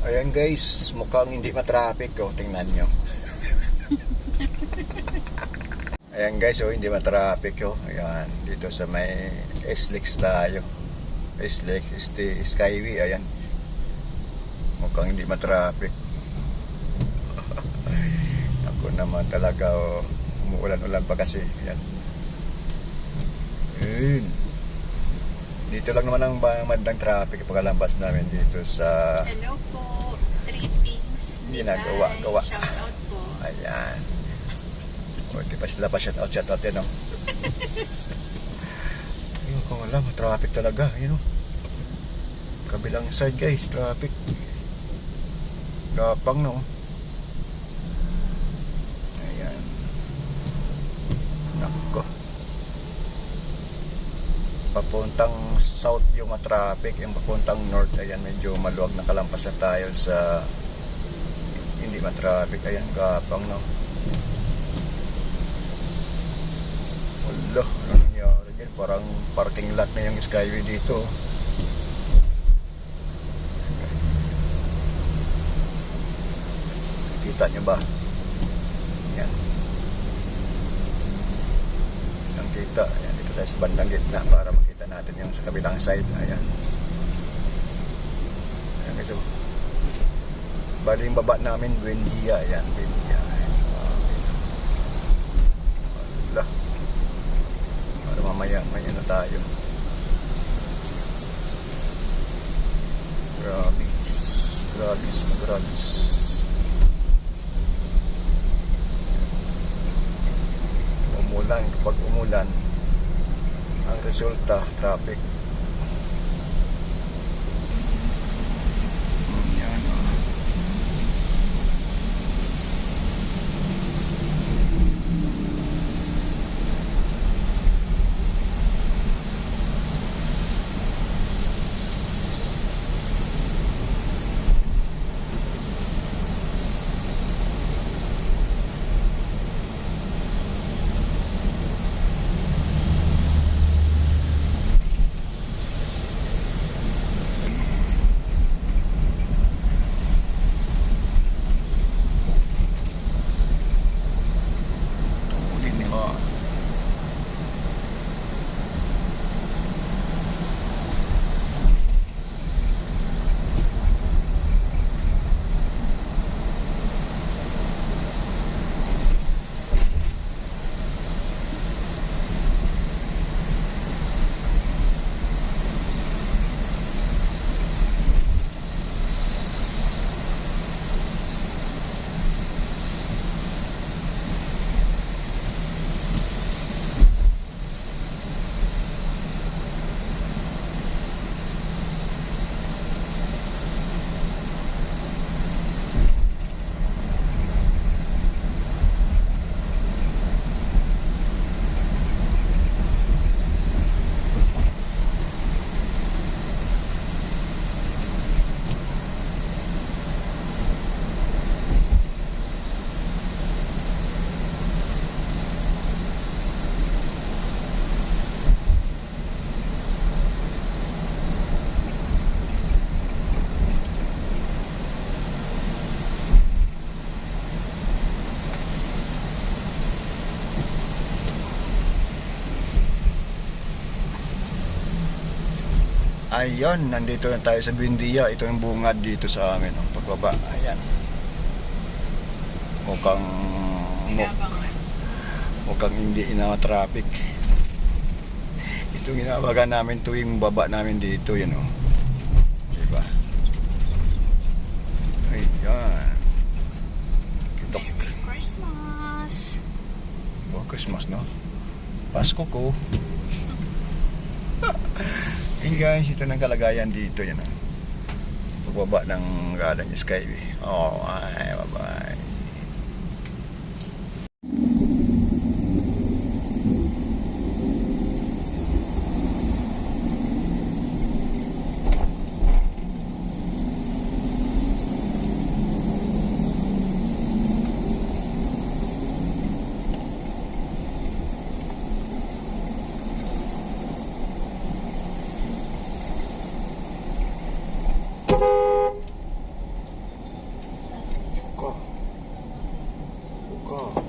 Ayan guys, mukhang hindi matraffic oh, tingnan nyo. Ayan guys, oh, hindi matraffic oh. Ayan, dito sa may SLEX tayo. SLEX, Skyway, ayan. Mukhang hindi matraffic. Ako naman talaga oh, umuulan-ulan pa kasi. Ayan. Ayun. Dito lang naman ang bandang traffic pagkalabas namin dito sa... Hello po, Trippings. Ginagawa. Shout out po. Ayan. O, di pa sila pa shout out yan, oh. Ayun, kung alam, traffic talaga, yun, oh. Kabilang side, guys, traffic. Gapang, no. Ayan. Nako. Papuntang south yung traffic, yung papuntang north, ayan, medyo maluwag na kalampas na tayo sa hindi matraffic. Ayan, gapang, no. Wala, ano nangyari dyan? Parang parking lot na yung Skyway dito. Kita nyo ba? Yan. Ang kita. Ayan, dito tayo sa bandang gitna para makita natin yung sa kabilang side. Ayan. Ayan guys. Bali yung baba namin, Buendia. Ayan, Buendia. Wala. Para mamaya may ano tayo. Grabis. Kapag umulan, ang resulta traffic. Yan, oh. Ayun, nandito na tayo sa Buendia. Ito yung bungad dito sa amin, oh, pagbaba. Ayan. Mukhang hindi traffic. Ito ginawagan namin tuwing baba namin dito, yun, oh. Diba? Ayan. Kitok. Merry Christmas. Christmas, no? Pasko ko. Hey guys, ito ng kalagayan dito, yan, oh. Pagbaba ng galang Skyway. Oh, ay, bye-bye. Buka. Buka.